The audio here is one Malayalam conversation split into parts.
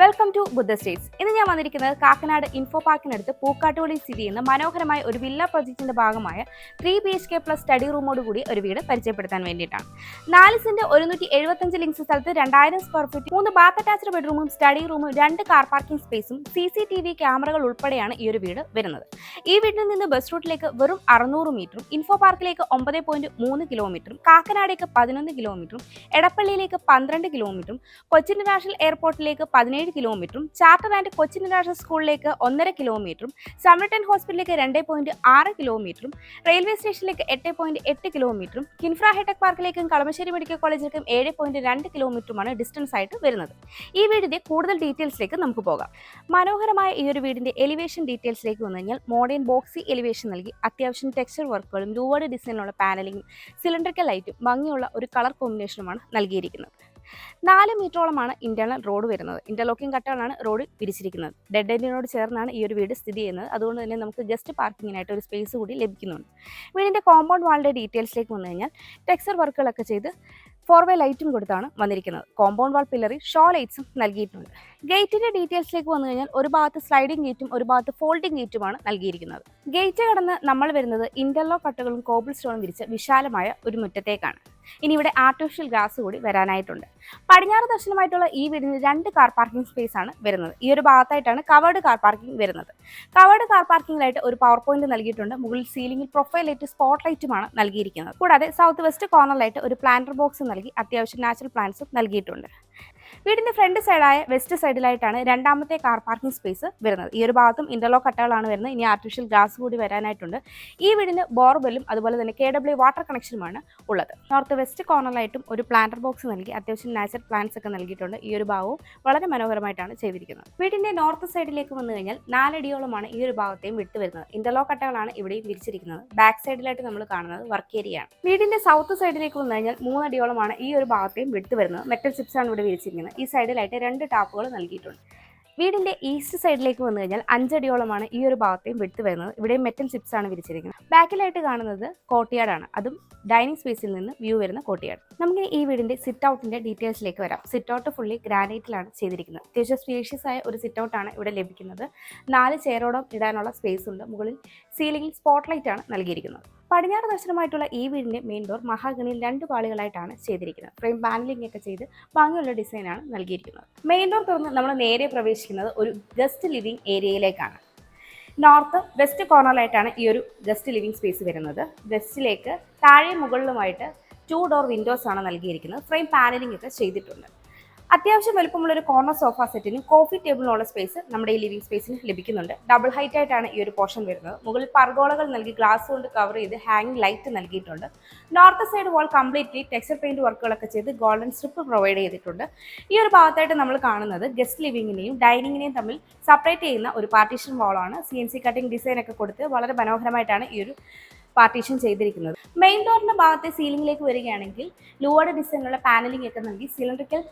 Welcome to Buddha States. ഇന്ന് ഞാൻ വന്നിരിക്കുന്നത് കാക്കനാട് ഇൻഫോ പാർക്കിനടുത്ത് പൂക്കാട്ടുപള്ളി സ്ഥിതി ചെയ്യുന്ന മനോഹരമായ ഒരു വില്ല പ്രൊജക്ടിന്റെ ഭാഗമായ 3 BHK പ്ലസ് സ്റ്റഡി റൂമോട് കൂടി ഒരു വീട് പരിചയപ്പെടുത്താൻ വേണ്ടിയിട്ടാണ്. 4 സെന്റ് 175 ലിങ്സ് സ്ഥലത്ത് 2000 സ്ക്വയർ ഫീറ്റ് 3 ബാത്ത് അറ്റാച്ച്ഡ് ബെഡ്റൂമും സ്റ്റഡി റൂമും 2 കാർ പാർക്കിംഗ് സ്പേസും CCTV ക്യാമറകൾ ഉൾപ്പെടെയാണ് ഈ ഒരു വീട് വരുന്നത്. ഈ വീട്ടിൽ നിന്ന് ബസ് റൂട്ടിലേക്ക് വെറും 600 മീറ്ററും ഇൻഫോ പാർക്കിലേക്ക് 9.3 കിലോമീറ്ററും കാക്കനാടേക്ക് 11 കിലോമീറ്ററും എടപ്പള്ളിയിലേക്ക് 12 കിലോമീറ്ററും കൊച്ചിൻ ഇന്റർനാഷണൽ എയർപോർട്ടിലേക്ക് 17 കിലോമീറ്ററും ചാർട്ടർ ആൻഡ് കൊച്ചിൻ ഇന്റർനാഷണൽ സ്കൂളിലേക്ക് 1.5 കിലോമീറ്ററും സമരട്ടൻ ഹോസ്പിറ്റലിലേക്ക് 2.6 കിലോമീറ്ററും റെയിൽവേ സ്റ്റേഷനിലേക്ക് 8.8 കിലോമീറ്ററും കിൻഫ്ര ഹൈടെക് പാർക്കിലേക്കും കളമശ്ശേരി മെഡിക്കൽ കോളേജിലേക്കും 7.2 കിലോമീറ്ററുമാണ് ഡിസ്റ്റൻസ് ആയിട്ട് വരുന്നത്. ഈ വീടിന്റെ കൂടുതൽ ഡീറ്റെയിൽസിലേക്ക് നമുക്ക് പോകാം. മനോഹരമായ ഈ ഒരു വീടിന്റെ എലിവേഷൻ ഡീറ്റെയിൽസിലേക്ക് വന്നു കഴിഞ്ഞാൽ മോഡേൺ ബോക്സി എലിവേഷൻ നൽകി അത്യാവശ്യം ടെക്സ്ചർ വർക്കുകളും ലൂവേർഡ് ഡിസൈനിലുള്ള പാനലിങ്ങും സിലിണ്ടറിക്കൽ ലൈറ്റും ഭംഗിയുള്ള ഒരു കളർ കോമ്പിനേഷനുമാണ് നൽകിയിരിക്കുന്നത്. 4 മീറ്ററോളമാണ് ഇന്റേണൽ റോഡ് വരുന്നത്. ഇന്റർലോക്കിംഗ് കട്ടകളാണ് റോഡ് പിരിച്ചിരിക്കുന്നത്. ഡെഡ് എൻഡിനോട് ചേർന്നാണ് ഈ ഒരു വീട് സ്ഥിതി ചെയ്യുന്നത്. അതുകൊണ്ട് തന്നെ നമുക്ക് ഗസ്റ്റ് പാർക്കിങ്ങിനായിട്ട് ഒരു സ്പേസ് കൂടി ലഭിക്കുന്നുണ്ട്. വീടിന്റെ കോമ്പൗണ്ട് വാളിന്റെ ഡീറ്റെയിൽസിലേക്ക് വന്നു കഴിഞ്ഞാൽ ടെക്സ്ചർ വർക്കുകളൊക്കെ ചെയ്ത് 4-way ലൈറ്റും കൊടുത്താണ് വന്നിരിക്കുന്നത്. കോമ്പൗണ്ട് വാൾ പില്ലറിൽ ഷോ ലൈറ്റ്സും നൽകിയിട്ടുണ്ട്. ഗേറ്റിന്റെ ഡീറ്റെയിൽസിലേക്ക് വന്നു കഴിഞ്ഞാൽ ഒരു ഭാഗത്ത് സ്ലൈഡിംഗ് ഗേറ്റും ഒരു ഭാഗത്ത് ഫോൾഡിംഗ് ഗേറ്റുമാണ് നൽകിയിരിക്കുന്നത്. ഗേറ്റ് കടന്ന് നമ്മൾ വരുന്നത് ഇന്റർലോക്ക് കട്ടകളും കോബിൾ സ്റ്റോണും വിരിച്ച വിശാലമായ ഒരു മുറ്റത്തേക്കാണ്. ഇനി ഇവിടെ ആർട്ടിഫിഷ്യൽ ഗ്രാസ് കൂടി വരാനായിട്ടുണ്ട്. പടിഞ്ഞാറ് ദർശനമായിട്ടുള്ള ഈ വീടിന് 2 കാർ പാർക്കിംഗ് സ്പേസ് ആണ് വരുന്നത്. ഈ ഒരു ഭാഗത്തായിട്ടാണ് കവേർഡ് കാർ പാർക്കിംഗ് വരുന്നത്. കവേർഡ് കാർ പാർക്കിംഗിലായിട്ട് ഒരു പവർ പോയിന്റ് നൽകിയിട്ടുണ്ട്. മുകളിൽ സീലിംഗിൽ പ്രൊഫൈൽ ലൈറ്റ് സ്പോട്ട് ലൈറ്റുമാണ് നൽകിയിരിക്കുന്നത്. കൂടാതെ സൗത്ത് വെസ്റ്റ് കോർണറിലായിട്ട് ഒരു പ്ലാന്റർ ബോക്സ് നൽകി അത്യാവശ്യം നാച്ചുറൽ പ്ലാന്റ്സും നൽകിയിട്ടുണ്ട്. വീടിന്റെ ഫ്രണ്ട് സൈഡായ വെസ്റ്റ് സൈഡിലായിട്ടാണ് രണ്ടാമത്തെ കാർ പാർക്കിംഗ് സ്പേസ് വരുന്നത്. ഈ ഒരു ഭാഗത്തും ഇന്റർലോക്ക് കട്ടകളാണ് വരുന്നത്. ഇനി ആർട്ടിഫിഷ്യൽ ഗ്രാസ് കൂടി വരാനായിട്ടുണ്ട്. ഈ വീടിന് ബോർവെല്ലും അതുപോലെ തന്നെ KW വാട്ടർ കണക്ഷനുമാണ് ഉള്ളത്. നോർത്ത് വെസ്റ്റ് കോർണറിലായിട്ടും ഒരു പ്ലാന്റർ ബോക്സ് നൽകി അത്യാവശ്യം നാച്ചുറൽ പ്ലാന്റ്സ് ഒക്കെ നൽകിയിട്ടുണ്ട്. ഈ ഒരു ഭാഗവും വളരെ മനോഹരമായിട്ടാണ് ചെയ്തിരിക്കുന്നത്. വീടിന്റെ നോർത്ത് സൈഡിലേക്ക് വന്നു കഴിഞ്ഞാൽ 4 അടിയോളമാണ് ഈ ഒരു ഭാഗത്തെയും വിട്ടു വരുന്നത്. ഇന്റർലോക്ക് കട്ടകളാണ് ഇവിടെയും വിരിച്ചിരിക്കുന്നത്. ബാക്ക് സൈഡിലായിട്ട് നമ്മൾ കാണുന്നത് വർക്ക് ഏരിയയാണ്. വീടിന്റെ സൗത്ത് സൈഡിലേക്ക് വന്നു കഴിഞ്ഞാൽ 3 അടിയോളമാണ് ഈ ഒരു ഭാഗത്തെയും വിട്ടു വരുന്നത്. മെറ്റൽ ചിപ്സ് ആണ് ഇവിടെ വിരിച്ചിരിക്കുന്നത്. ഈ സൈഡിലായിട്ട് 2 ടാപ്പുകൾ നൽകിയിട്ടുണ്ട്. വീടിന്റെ ഈസ്റ്റ് സൈഡിലേക്ക് വന്നു കഴിഞ്ഞാൽ 5 അടിയോളമാണ് ഈ ഒരു ഭാഗത്തെയും വിട്ട് വരുന്നത്. ഇവിടെ മെറ്റൽ ചിപ്സ് ആണ് വിരിച്ചിരിക്കുന്നത്. ബാക്കിലായിട്ട് കാണുന്നത് കോർട്ട്യാർഡാണ്. അതും ഡൈനിങ് സ്പേസിൽ നിന്ന് വ്യൂ വരുന്ന കോർട്ട്യാർഡ്. നമുക്ക് ഈ വീടിന്റെ സിറ്റ് ഔട്ടിന്റെ ഡീറ്റെയിൽസിലേക്ക് വരാം. സിറ്റ് ഔട്ട് ഫുള്ളി ഗ്രാനൈറ്റിലാണ് ചെയ്തിരിക്കുന്നത്. അത്യാവശ്യം സ്പേഷ്യസ് ആയ ഒരു സിറ്റ് ഔട്ടാണ് ഇവിടെ ലഭിക്കുന്നത്. 4 ചെയറോളം ഇടാനുള്ള സ്പേസ് ഉണ്ട്. മുകളിൽ സീലിംഗിൽ സ്പോട്ട് ലൈറ്റ് ആണ് നൽകിയിരിക്കുന്നത്. പടിഞ്ഞാറ് ദർശനമായിട്ടുള്ള ഈ വീടിന്റെ മെയിൻ ഡോർ മഹാഗണിയിൽ 2 പാളികളായിട്ടാണ് ചെയ്തിരിക്കുന്നത്. ഫ്രെയിം പാനലിംഗ് ഒക്കെ ചെയ്ത് ഭംഗിയുള്ള ഡിസൈനാണ് നൽകിയിരിക്കുന്നത്. മെയിൻ ഡോർ തുറന്ന് നമ്മൾ നേരെ പ്രവേശിക്കുന്നത് ഒരു ഗസ്റ്റ് ലിവിംഗ് ഏരിയയിലേക്കാണ്. നോർത്ത് വെസ്റ്റ് കോർണറിലായിട്ടാണ് ഈ ഒരു ഗസ്റ്റ് ലിവിംഗ് സ്പേസ് വരുന്നത്. ഗസ്റ്റിലേക്ക് താഴെ മുകളിലുമായിട്ട് 2 ഡോർ വിൻഡോസ് ആണ് നൽകിയിരിക്കുന്നത്. ഫ്രെയിം പാനലിംഗ് ഒക്കെ ചെയ്തിട്ടുണ്ട്. അത്യാവശ്യം വലുപ്പമുള്ള ഒരു കോർണർ സോഫ സെറ്റിനും കോഫി ടേബിളിനുള്ള സ്പേസ് നമ്മുടെ ഈ ലിവിംഗ് സ്പേസിന് ലഭിക്കുന്നുണ്ട്. ഡബിൾ ഹൈറ്റ് ആയിട്ടാണ് ഈ ഒരു പോർഷൻ വരുന്നത്. മുകളിൽ പർഗോളകൾ നൽകി ഗ്ലാസ് കൊണ്ട് കവർ ചെയ്ത് ഹാങ്ങിങ് ലൈറ്റ് നൽകിയിട്ടുണ്ട്. നോർത്ത് സൈഡ് വാൾ കംപ്ലീറ്റ്ലി ടെക്സ്ചർ പെയിന്റ് വർക്കുകളൊക്കെ ചെയ്ത് ഗോൾഡൻ സ്ട്രിപ്പ് പ്രൊവൈഡ് ചെയ്തിട്ടുണ്ട്. ഈ ഒരു ഭാഗത്തായിട്ട് നമ്മൾ കാണുന്നത് ഗസ്റ്റ് ലിവിങ്ങിനെയും ഡൈനിങ്ങിനെയും തമ്മിൽ സെപ്പറേറ്റ് ചെയ്യുന്ന ഒരു പാർട്ടീഷൻ വാളാണ്. CNC കട്ടിംഗ് ഡിസൈൻ ഒക്കെ കൊടുത്ത് വളരെ മനോഹരമായിട്ടാണ് ഈ ഒരു പാർട്ടീഷൻ ചെയ്തിരിക്കുന്നത്. മെയിൻ ഡോറിന്റെ ഭാഗത്തെ സീലിംഗിലേക്ക് വരികയാണെങ്കിൽ ലൂവേർഡ് ഡിസൈനുള്ള പാനലിംഗ് ഒക്കെ നൽകി സിലിണ്ടറിക്കൽ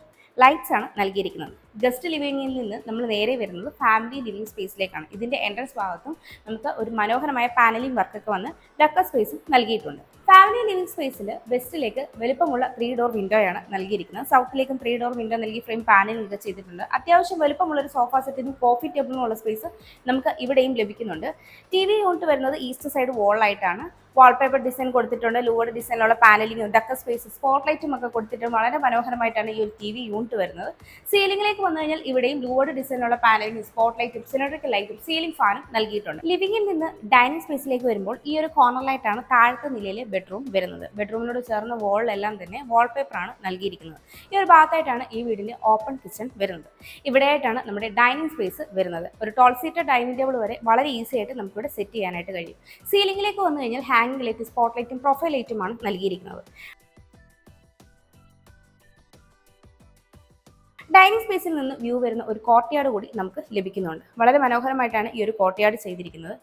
ലൈറ്റ്സ് ആണ് നൽകിയിരിക്കുന്നത്. ഗസ്റ്റ് ലിവിംഗിൽ നിന്ന് നമ്മൾ നേരെ വരുന്നത് ഫാമിലി ലിവിംഗ് സ്പേസിലേക്കാണ്. ഇതിന്റെ എൻട്രൻസ് ഭാഗത്തും നമുക്ക് ഒരു മനോഹരമായ പാനലിംഗ് വർക്കൊക്കെ വന്ന് ഡക്കർ സ്പേസും നൽകിയിട്ടുണ്ട്. ഫാമിലി ലിവിംഗ് സ്പേസിൽ വെസ്റ്റിലേക്ക് വലുപ്പമുള്ള 3 ഡോർ വിൻഡോയാണ് നൽകിയിരിക്കുന്നത്. സൗത്തിലേക്കും 3 ഡോർ വിൻഡോ നൽകി ഫ്രെയിം പാനലിംഗ് ഒക്കെ ചെയ്തിട്ടുണ്ട്. അത്യാവശ്യം വലുപ്പമുള്ള ഒരു സോഫ സെറ്റിനും കോഫി ടേബിളിനുള്ള സ്പേസ് നമുക്ക് ഇവിടെയും ലഭിക്കുന്നുണ്ട്. TV യൂണിറ്റ് വരുന്നത് ഈസ്റ്റ് സൈഡ് വാളിലായിട്ടാണ്. വാൾപേപ്പർ ഡിസൈൻ കൊടുത്തിട്ടുണ്ട്. Louvred ഡിസൈനുള്ള panelling decker space spot ലൈറ്റും ഒക്കെ കൊടുത്തിട്ട് വളരെ മനോഹരമായിട്ടാണ് ഈ ഒരു TV യൂണിറ്റ് വരുന്നത്. സീലിംഗിലേക്ക് വന്നു കഴിഞ്ഞാൽ ഇവിടെയും ലൂവേർഡ് ഡിസൈനുള്ള പാനലിംഗ് സ്പോട്ട് ലൈറ്റും സിലിണ്ടറിക്കൽ ലൈറ്റും സീലിംഗ് ഫാനും നൽകിയിട്ടുണ്ട്. ലിവിംഗിൽ നിന്ന് ഡൈനിങ് സ്പേസിലേക്ക് വരുമ്പോൾ ഈ ഒരു കോർണറിലായിട്ടാണ് താഴത്തെ നിലയിലെ ബെഡ്റൂം വരുന്നത്. ബെഡ്റൂമിനോട് ചേർന്ന വാളിലെല്ലാം തന്നെ വാൾപേപ്പറാണ് നൽകിയിരിക്കുന്നത്. ഈ ഒരു ഭാഗത്തായിട്ടാണ് ഈ വീടിന്റെ ഓപ്പൺ കിച്ചൺ വരുന്നത്. ഇവിടെയായിട്ടാണ് നമ്മുടെ ഡൈനിങ് സ്പേസ് വരുന്നത്. ഒരു ടോൾ സീറ്റർ ഡൈനിങ് ടേബിൾ വരെ വളരെ ഈസി ആയിട്ട് നമുക്കിവിടെ സെറ്റ് ചെയ്യാനായിട്ട് കഴിയും. സീലിംഗിലേക്ക് വന്നു കഴിഞ്ഞാൽ ഹാങ്ങിങ് ലൈറ്റ് സ്പോട്ട് ലൈറ്റും പ്രൊഫൈൽ ലൈറ്റുമാണ് നൽകിയിരിക്കുന്നത്. ഡൈനിങ് സ്പേസിൽ നിന്ന് വ്യൂ വരുന്ന ഒരു കോർട്ട്യാർഡ് കൂടി നമുക്ക് ലഭിക്കുന്നുണ്ട്. വളരെ മനോഹരമായിട്ടാണ് ഈ ഒരു കോർട്ട്യാർഡ് ചെയ്തിരിക്കുന്നത്.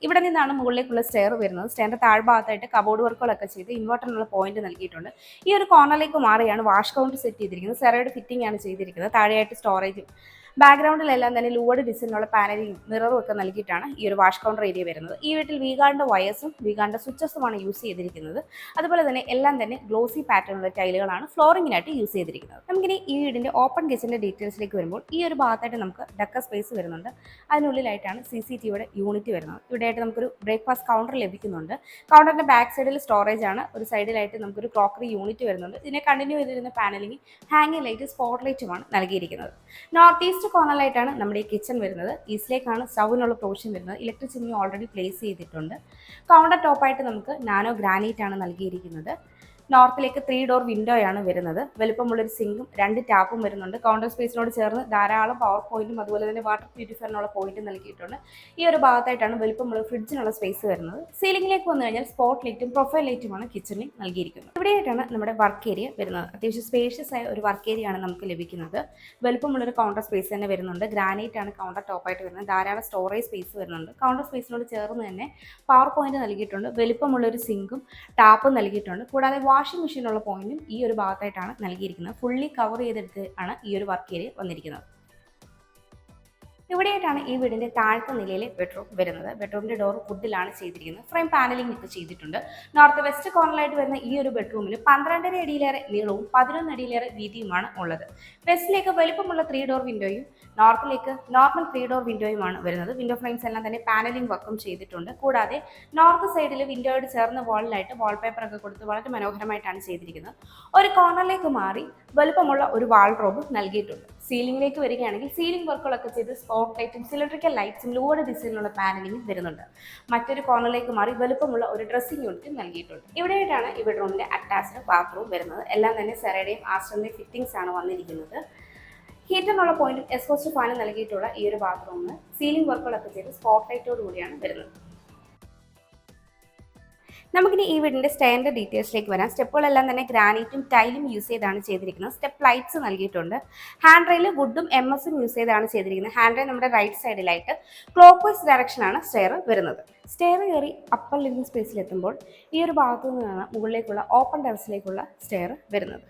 ഇവിടെ നിന്നാണ് മുകളിലേക്കുള്ള സ്റ്റെയർ വരുന്നത്. സ്റ്റെയറിന്റെ താഴ്ഭാഗത്തായിട്ട് കബോർഡ് വർക്കുകളൊക്കെ ചെയ്ത് ഇൻവെർട്ടറിനുള്ള പോയിന്റ് നൽകിയിട്ടുണ്ട്. ഈ ഒരു കോർണറിലേക്ക് മാറിയാണ് വാഷ് കൗണ്ടർ സെറ്റ് ചെയ്തിരിക്കുന്നത്. സെറയുടെ ഫിറ്റിംഗ് ആണ് ചെയ്തിരിക്കുന്നത്. താഴെയായിട്ട് സ്റ്റോറേജും ബാക്ക്ഗ്രൗണ്ടിലെല്ലാം തന്നെ ലൂവഡ് ഡിസൈനുള്ള പാനലിംഗ് മിററും ഒക്കെ നൽകിയിട്ടാണ് ഈ ഒരു വാഷ് കൗണ്ടർ ഏരിയ വരുന്നത്. ഈ വീട്ടിൽ വീഗാർഡിന്റെ വയേഴ്സും വീഗാർഡിന്റെ സ്വിച്ചസുമാണ് യൂസ് ചെയ്തിരിക്കുന്നത്. അതുപോലെ തന്നെ എല്ലാം തന്നെ ഗ്ലോസി പാറ്റേണുള്ള ടൈലുകളാണ് ഫ്ലോറിങ്ങിനായിട്ട് യൂസ് ചെയ്തിരിക്കുന്നത്. നമുക്കിനി ഈ വീടിന്റെ ഓപ്പൺ കിച്ചന്റെ ഡീറ്റെയിൽസിലേക്ക് വരുമ്പോൾ ഈ ഒരു ഭാഗത്തായിട്ട് നമുക്ക് ഡക്ക സ്പേസ് വരുന്നുണ്ട്. അതിനുള്ളിലായിട്ടാണ് CCTVയുടെ യൂണിറ്റ് വരുന്നത്. ഇവിടെയായിട്ട് നമുക്കൊരു ബ്രേക്ക്ഫാസ്റ്റ് കൗണ്ടർ ലഭിക്കുന്നുണ്ട്. കൗണ്ടറിന്റെ ബാക്ക് സൈഡിൽ സ്റ്റോറേജ് ആണ്. ഒരു സൈഡിലായിട്ട് നമുക്കൊരു ക്രോക്കറി യൂണിറ്റ് വരുന്നുണ്ട്. ഇതിനെ കണ്ടിന്യൂ ചെയ്തിരുന്ന പാനലിംഗ് ഹാങ്ങിങ് ലൈറ്റ് സ്പോട്ട് ലൈറ്റുമാണ് നൽകിയിരിക്കുന്നത്. നോർത്ത് ഈസ്റ്റ് കോർണറിലായിട്ടാണ് നമ്മുടെ ഈ കിച്ചൺ വരുന്നത്. ഈസ്റ്റിലേക്കാണ് സ്റ്റൗവിനുള്ള പ്രൊവിഷൻ വരുന്നത്. ഇലക്ട്രിക് ചിമ്മിനി ഓൾറെഡി പ്ലേസ് ചെയ്തിട്ടുണ്ട്. കൗണ്ടർ ടോപ്പായിട്ട് നമുക്ക് നാനോ ഗ്രാനൈറ്റ് ആണ് നൽകിയിരിക്കുന്നത്. നോർത്തിലേക്ക് 3 ഡോർ വിൻഡോയാണ് വരുന്നത്. വലുപ്പമുള്ളൊരു സിങ്കും 2 ടാപ്പും വരുന്നുണ്ട്. കൗണ്ടർ സ്പേസിനോട് ചേർന്ന് ധാരാളം പവർ പോയിന്റും അതുപോലെ തന്നെ വാട്ടർ പ്യൂരിഫയറിനുള്ള പോയിന്റ് നൽകിയിട്ടുണ്ട്. ഈ ഒരു ഭാഗത്തായിട്ടാണ് വലുപ്പമുള്ള ഫ്രിഡ്ജിനുള്ള സ്പേസ് വരുന്നത്. സീലിംഗിലേക്ക് വന്നു കഴിഞ്ഞാൽ സ്പോട്ട് ലൈറ്റും പ്രൊഫൈൽ ലൈറ്റുമാണ് കിച്ചണിൽ നൽകിയിരിക്കുന്നത്. ഇവിടെയായിട്ടാണ് നമ്മുടെ വർക്ക് ഏരിയ വരുന്നത്. അത്യാവശ്യം സ്പേഷ്യസ് ആയ ഒരു വർക്ക് ഏരിയ ആണ് നമുക്ക് ലഭിക്കുന്നത്. വലുപ്പമുള്ളൊരു കൗണ്ടർ സ്പേസ് തന്നെ വരുന്നുണ്ട്. ഗ്രാനൈറ്റ് ആണ് കൗണ്ടർ ടോപ്പായിട്ട് വരുന്നത്. ധാരാളം സ്റ്റോറേജ് സ്പേസ് വരുന്നുണ്ട്. കൗണ്ടർ സ്പേസിനോട് ചേർന്ന് തന്നെ പവർ പോയിന്റ് നൽകിയിട്ടുണ്ട്. വലുപ്പമുള്ളൊരു സിങ്കും ടാപ്പും നൽകിയിട്ടുണ്ട്. കൂടാതെ വാഷിംഗ് മെഷീനുള്ള പോയിന്റും ഈ ഒരു ഭാഗത്തായിട്ടാണ് നൽകിയിരിക്കുന്നത്. ഫുള്ളി കവർ ചെയ്തെടുത്ത് ആണ് ഈ ഒരു വർക്ക് ഏരിയ വന്നിരിക്കുന്നത്. ഇവിടെയായിട്ടാണ് ഈ വീടിന്റെ താഴത്തെ നിലയിലെ ബെഡ്റൂം വരുന്നത്. ബെഡ്റൂമിന്റെ ഡോർ വുഡിലാണ് ചെയ്തിരിക്കുന്നത്. ഫ്രെയിം പാനലിംഗ് ഒക്കെ ചെയ്തിട്ടുണ്ട്. നോർത്ത് വെസ്റ്റ് കോർണറിലായിട്ട് വരുന്ന ഈ ഒരു ബെഡ്റൂമിന് 12.5 അടിയിലേറെ നീളവും 11 അടിയിലേറെ വീതിയുമാണ് ഉള്ളത്. വെസ്റ്റിലേക്ക് വലുപ്പമുള്ള 3 ഡോർ വിൻഡോയും നോർത്തിലേക്ക് നോർമൽ 3 ഡോർ വിൻഡോയുമാണ് വരുന്നത്. വിൻഡോ ഫ്രെയിംസ് എല്ലാം തന്നെ പാനലിംഗ് വർക്കും ചെയ്തിട്ടുണ്ട്. കൂടാതെ നോർത്ത് സൈഡിൽ വിൻഡോയോട് ചേർന്ന വാളിലായിട്ട് വാൾപേപ്പർ ഒക്കെ കൊടുത്ത് വളരെ മനോഹരമായിട്ടാണ് ചെയ്തിരിക്കുന്നത്. ഒരു കോർണറിലേക്ക് മാറി വലുപ്പമുള്ള ഒരു വാൾഡ്രോബ് നൽകിയിട്ടുണ്ട്. സീലിംഗിലേക്ക് വരികയാണെങ്കിൽ സീലിംഗ് വർക്കുകളൊക്കെ ചെയ്ത് സ്പോട്ട് ലൈറ്റും സിലിണ്ടറിക്കൽ ലൈറ്റ്സും ലൂവഡ് ഡിസൈനിലുള്ള പാനലിംഗും വരുന്നുണ്ട്. മറ്റൊരു കോർണറിലേക്ക് മാറി വലുപ്പമുള്ള ഒരു ഡ്രസ്സിംഗ് യൂണിറ്റും നൽകിയിട്ടുണ്ട്. ഇവിടെയായിട്ടാണ് ഈ ബെഡ്റൂമിന്റെ അറ്റാച്ച്ഡ് ബാത്റൂം വരുന്നത്. എല്ലാം തന്നെ സെറയുടെയും ആസ്റ്ററിന്റെയും ഫിറ്റിംഗ്സ് ആണ് വന്നിരിക്കുന്നത്. ഹീറ്ററിനുള്ള പോയിന്റും എക്സ്പോസ്റ്റ് ഫാനും നൽകിയിട്ടുള്ള ഈ ഒരു ബാത്റൂമിന് സീലിംഗ് വർക്കുകളൊക്കെ ചെയ്ത് സ്പോട്ട് ലൈറ്റോട് കൂടിയാണ് വരുന്നത്. നമുക്കിനി ഈ വീടിന്റെ സ്റ്റെയറിന്റെ ഡീറ്റെയിൽസിലേക്ക് വരാം. സ്റ്റെപ്പുകളെല്ലാം തന്നെ ഗ്രാനൈറ്റും ടൈലും യൂസ് ചെയ്താണ് ചെയ്തിരിക്കുന്നത്. സ്റ്റെപ്പ് ലൈറ്റ്സ് നൽകിയിട്ടുണ്ട്. ഹാൻഡ് റെയിൽ വുഡും MS യൂസ് ചെയ്താണ് ചെയ്തിരിക്കുന്നത്. ഹാൻഡ് റെയിൽ നമ്മുടെ റൈറ്റ് സൈഡിലായിട്ട് ക്ലോക്ക് വൈസ് ഡയറക്ഷനാണ് സ്റ്റെയർ വരുന്നത്. സ്റ്റെയർ കയറി അപ്പർ ലിവിംഗ് സ്പേസിൽ എത്തുമ്പോൾ ഈ ഒരു ഭാഗത്തു നിന്നാണ് മുകളിലേക്കുള്ള ഓപ്പൺ ടെറസിലേക്കുള്ള സ്റ്റെയർ വരുന്നത്.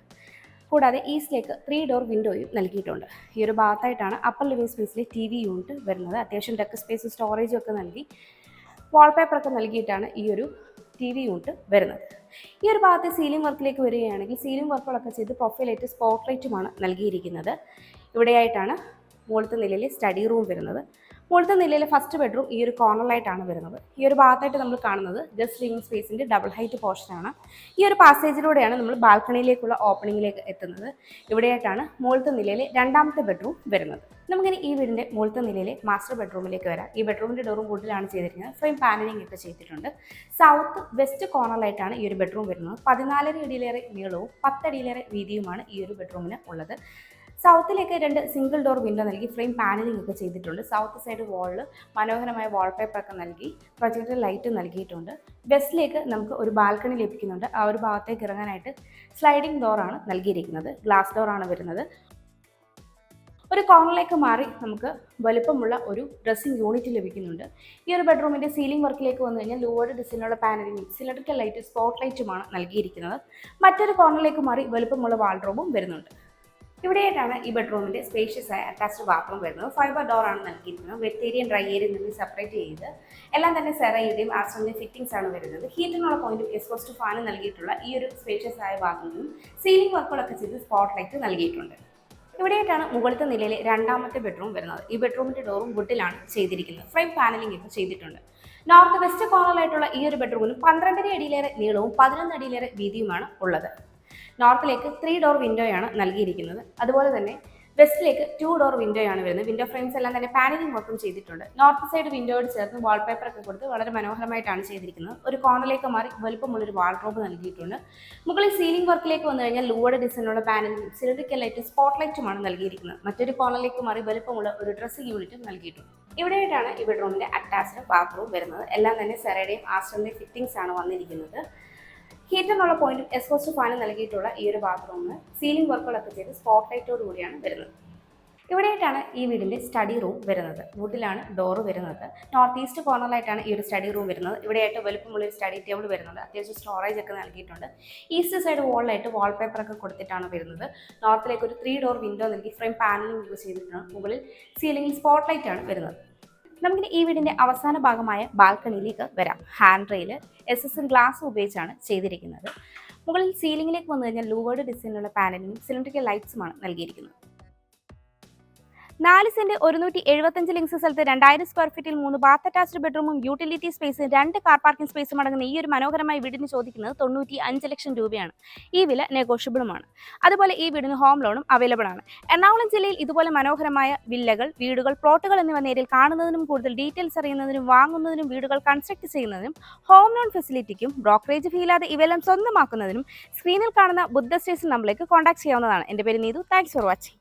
കൂടാതെ ഈസ്റ്റിലേക്ക് 3 ഡോർ വിൻഡോയും നൽകിയിട്ടുണ്ട്. ഈ ഒരു ഭാഗത്തായിട്ടാണ് അപ്പർ ലിവിംഗ് സ്പേസിലെ TV യൂണിറ്റ് വരുന്നത്. അത്യാവശ്യം ഡെക്ക് സ്പേസ് സ്റ്റോറേജും ഒക്കെ നൽകി വാൾപേപ്പറൊക്കെ നൽകിയിട്ടാണ് ഈ ഒരു TV യൂണിറ്റ് വരുന്നത്. ഈ ഒരു ഭാഗത്തെ സീലിംഗ് വർക്കിലേക്ക് വരികയാണെങ്കിൽ സീലിംഗ് വർക്കുകളൊക്കെ ചെയ്ത് പ്രൊഫൈലായിട്ട് സ്പോട്ട് ലൈറ്റുമാണ് നൽകിയിരിക്കുന്നത്. ഇവിടെയായിട്ടാണ് മുകളിലത്തെ നിലയിലെ സ്റ്റഡി റൂം വരുന്നത്. മുകളിലത്തെ നിലയിലെ ഫസ്റ്റ് ബെഡ്റൂം ഈ ഒരു കോർണറിലായിട്ടാണ് വരുന്നത്. ഈ ഒരു ഭാഗത്തായിട്ട് നമ്മൾ കാണുന്നത് ഗസ്റ്റ് ലിവിംഗ് സ്പേസിൻ്റെ ഡബിൾ ഹൈറ്റ് പോർഷനാണ്. ഈ ഒരു പാസേജിലൂടെയാണ് നമ്മൾ ബാൽക്കണിയിലേക്കുള്ള ഓപ്പണിങ്ങിലേക്ക് എത്തുന്നത്. ഇവിടെയായിട്ടാണ് മുകളിലത്തെ നിലയിലെ രണ്ടാമത്തെ ബെഡ്റൂം വരുന്നത്. നമുക്കിനി ഈ വീടിൻ്റെ മുകളിലത്തെ നിലയിലെ മാസ്റ്റർ ബെഡ്റൂമിലേക്ക് വരാം. ഈ ബെഡ്റൂമിൻ്റെ ഡോറും വുഡിലാണ് ചെയ്തിരിക്കുന്നത്. ഫ്രെയിം പാനലിംഗ് ഒക്കെ ചെയ്തിട്ടുണ്ട്. സൗത്ത് വെസ്റ്റ് കോർണറിലായിട്ടാണ് ഈ ഒരു ബെഡ്റൂം വരുന്നത്. 14 അടിയിലേറെ നീളവും 10 അടിയിലേറെ വീതിയുമാണ് ഈ ഒരു ബെഡ്റൂമിന് ഉള്ളത്. സൗത്തിലേക്ക് 2 സിംഗിൾ ഡോർ വിൻഡോ നൽകി ഫ്രെയിം പാനലിംഗ് ഒക്കെ ചെയ്തിട്ടുണ്ട്. സൗത്ത് സൈഡ് വാളിൽ മനോഹരമായ വാൾപേപ്പർ ഒക്കെ നൽകി പ്രൊജക്ടർ ലൈറ്റ് നൽകിയിട്ടുണ്ട്. വെസ്റ്റിലേക്ക് നമുക്ക് ഒരു ബാൽക്കണി ലഭിക്കുന്നുണ്ട്. ആ ഒരു ഭാഗത്തേക്ക് ഇറങ്ങാനായിട്ട് സ്ലൈഡിംഗ് ഡോറാണ് നൽകിയിരിക്കുന്നത്. ഗ്ലാസ് ഡോറാണ് വരുന്നത്. ഒരു കോർണറിലേക്ക് മാറി നമുക്ക് വലുപ്പമുള്ള ഒരു ഡ്രസ്സിംഗ് യൂണിറ്റ് ലഭിക്കുന്നുണ്ട്. ഈ ഒരു ബെഡ്റൂമിൻ്റെ സീലിംഗ് വർക്കിലേക്ക് വന്നു കഴിഞ്ഞാൽ ലൂവഡ് ഡിസൈനുള്ള പാനലിംഗും സിലിണ്ടറിക്കൽ ലൈറ്റ് സ്പോട്ട് ലൈറ്റുമാണ് നൽകിയിരിക്കുന്നത്. മറ്റൊരു കോർണറിലേക്ക് മാറി വലുപ്പമുള്ള വാൾഡ്രോബും വരുന്നുണ്ട്. ഇവിടെയായിട്ടാണ് ഈ ബെഡ്റൂമിൻ്റെ സ്പേഷ്യസ് ആയ അറ്റാച്ച്ഡ് ബാത്റൂം വരുന്നത്. ഫൈബർ ഡോറാണ് നൽകിയിരിക്കുന്നത്. വെറ്റ് ഏരിയയും ഡ്രൈ ഏരിയയും നിന്ന് സെപ്പറേറ്റ് ചെയ്ത് എല്ലാം തന്നെ സെറയുടെയും ആസ്റ്ററിൻ്റെയും ഫിറ്റിംഗ്സ് ആണ് വരുന്നത്. ഹീറ്റിനുള്ള പോയിന്റും എക്സ്പോസ്റ്റ് ഫാനും നൽകിയിട്ടുള്ള ഈ ഒരു സ്പേഷ്യസ് ആയ ബാത്റൂമിലും സീലിംഗ് വർക്കുകളൊക്കെ ചെയ്ത് സ്പോട്ട് ലൈറ്റ് നൽകിയിട്ടുണ്ട്. ഇവിടെയായിട്ടാണ് മുകളിലത്തെ നിലയിലെ രണ്ടാമത്തെ ബെഡ്റൂം വരുന്നത്. ഈ ബെഡ്റൂമിൻ്റെ ഡോറും വുഡിലാണ് ചെയ്തിരിക്കുന്നത്. ഫ്രെയിം പാനലിംഗ് ഒക്കെ ചെയ്തിട്ടുണ്ട്. നോർത്ത് വെസ്റ്റ് കോർണറിലായിട്ടുള്ള ഈ ഒരു ബെഡ്റൂമിന് 12 അടിയിലേറെ നീളവും 11 അടിയിലേറെ വീതിയുമാണ് ഉള്ളത്. നോർത്തിലേക്ക് 3 ഡോർ വിൻഡോയാണ് നൽകിയിരിക്കുന്നത്. അതുപോലെ തന്നെ വെസ്റ്റിലേക്ക് 2 ഡോർ വിൻഡോയാണ് വരുന്നത്. വിൻഡോ ഫ്രെയിംസ് എല്ലാം തന്നെ പാനലിംഗ് വർക്കും ചെയ്തിട്ടുണ്ട്. നോർത്ത് സൈഡ് വിൻഡോയോട് ചേർന്ന് വാൾപേപ്പർ ഒക്കെ കൊടുത്ത് വളരെ മനോഹരമായിട്ടാണ് ചെയ്തിരിക്കുന്നത്. ഒരു കോർണറിലേക്ക് മാറി വലുപ്പമുള്ളൊരു വാൾഡ്രോബ് നൽകിയിട്ടുണ്ട്. മുകളിൽ സീലിംഗ് വർക്കിലേക്ക് വന്നു കഴിഞ്ഞാൽ ലൂവഡ് ഡിസൈനുള്ള പാനലിംഗും സിലിണ്ടറിക്കൽ ലൈറ്റ് സ്പോട്ട് ലൈറ്റുമാണ് നൽകിയിരിക്കുന്നത്. മറ്റൊരു കോർണറിലേക്ക് മാറി വലുപ്പമുള്ള ഒരു ഡ്രസ്സിംഗ് യൂണിറ്റും നൽകിയിട്ടുണ്ട്. ഇവിടെയായിട്ടാണ് ഈ ബെഡ്റൂമിൻ്റെ അറ്റാച്ച്ഡ് ബാത്റൂം വരുന്നത്. എല്ലാം തന്നെ സെറയുടെയും ആസ്റ്ററിൻ്റെയും ഫിറ്റിംഗ്സ് ആണ് വന്നിരിക്കുന്നത്. ഹീറ്ററിനുള്ള പോയിന്റും എക്സ്പോസ്റ്റ് ഫാനും നൽകിയിട്ടുള്ള ഈ ഒരു ബാത്റൂമിന് സീലിംഗ് വർക്കുകളൊക്കെ ചെയ്ത് സ്പോട്ട് ലൈറ്റോട് കൂടിയാണ് വരുന്നത്. ഇവിടെയായിട്ടാണ് ഈ വീടിൻ്റെ സ്റ്റഡി റൂം വരുന്നത്. വുഡിലാണ് ഡോറ് വരുന്നത്. നോർത്ത് ഈസ്റ്റ് കോർണറിലായിട്ടാണ് ഈ ഒരു സ്റ്റഡി റൂം വരുന്നത്. ഇവിടെയായിട്ട് വലുപ്പമുള്ള ഒരു സ്റ്റഡി ടേബിൾ വരുന്നുണ്ട്. അത്യാവശ്യം സ്റ്റോറേജ് ഒക്കെ നൽകിയിട്ടുണ്ട്. ഈസ്റ്റ് സൈഡ് വാളിലായിട്ട് വാൾപേപ്പറൊക്കെ കൊടുത്തിട്ടാണ് വരുന്നത്. നോർത്തിലേക്ക് ഒരു 3 ഡോർ വിൻഡോ നൽകി ഫ്രെയിം പാനലിംഗ് യൂസ് ചെയ്തിട്ടാണ്. മുകളിൽ സീലിംഗിൽ സ്പോട്ട് ലൈറ്റ് ആണ് വരുന്നത്. നമുക്കിനി ഈ വീടിൻ്റെ അവസാന ഭാഗമായ ബാൽക്കണിയിലേക്ക് വരാം. ഹാൻഡ് റെയിൽ SSL ഗ്ലാസ് ഉപയോഗിച്ചാണ് ചെയ്തിരിക്കുന്നത്. മുകളിൽ സീലിംഗിലേക്ക് വന്നു കഴിഞ്ഞാൽ ലൂവേർഡ് ഡിസൈനിലുള്ള പാനലിംഗും സിലിണ്ടറിക്കൽ ലൈറ്റ്സുമാണ് നൽകിയിരിക്കുന്നത്. 4 സെന്റ് 175 ലിങ്സ് സ്ഥലത്ത് 2000 സ്ക്വയർ ഫീറ്റിൽ 3 ബാത്ത് അറ്റാച്ച്ഡ് ബെഡ്റൂമും യൂട്ടിലിറ്റി സ്പേസും 2 കാർ പാർക്കിംഗ് സ്പേസും അടങ്ങുന്ന ഈ ഒരു മനോഹരമായ വീടിന് ചോദിക്കുന്നത് 95 ലക്ഷം രൂപയാണ്. ഈ വില നെഗോഷ്യബിളുമാണ്. അതുപോലെ ഈ വീടിന് ഹോം ലോണും അവൈലബിൾ ആണ്. എറണാകുളം ജില്ലയിൽ ഇതുപോലെ മനോഹരമായ വില്ലകൾ, വീടുകൾ, പ്ലോട്ടുകൾ എന്നിവ നേരിൽ കാണുന്നതിനും കൂടുതൽ ഡീറ്റെയിൽസ് അറിയുന്നതിനും വാങ്ങുന്നതിനും വീടുകൾ കൺസ്ട്രക്ട് ചെയ്യുന്നതിനും ഹോം ലോൺ ഫെസിലിറ്റിക്കും ബ്രോക്കറേജ് ഫീ ഇല്ലാതെ ഇവയെല്ലാം സ്വന്തമാക്കുന്നതിനും സ്ക്രീനിൽ കാണുന്ന ബുദ്ധ സ്റ്റേഷൻ നമ്പറിലേക്ക് കോൺടാക്ട് ചെയ്യാവുന്നതാണ്. എൻ്റെ പേര് നീതു. Thanks for watching.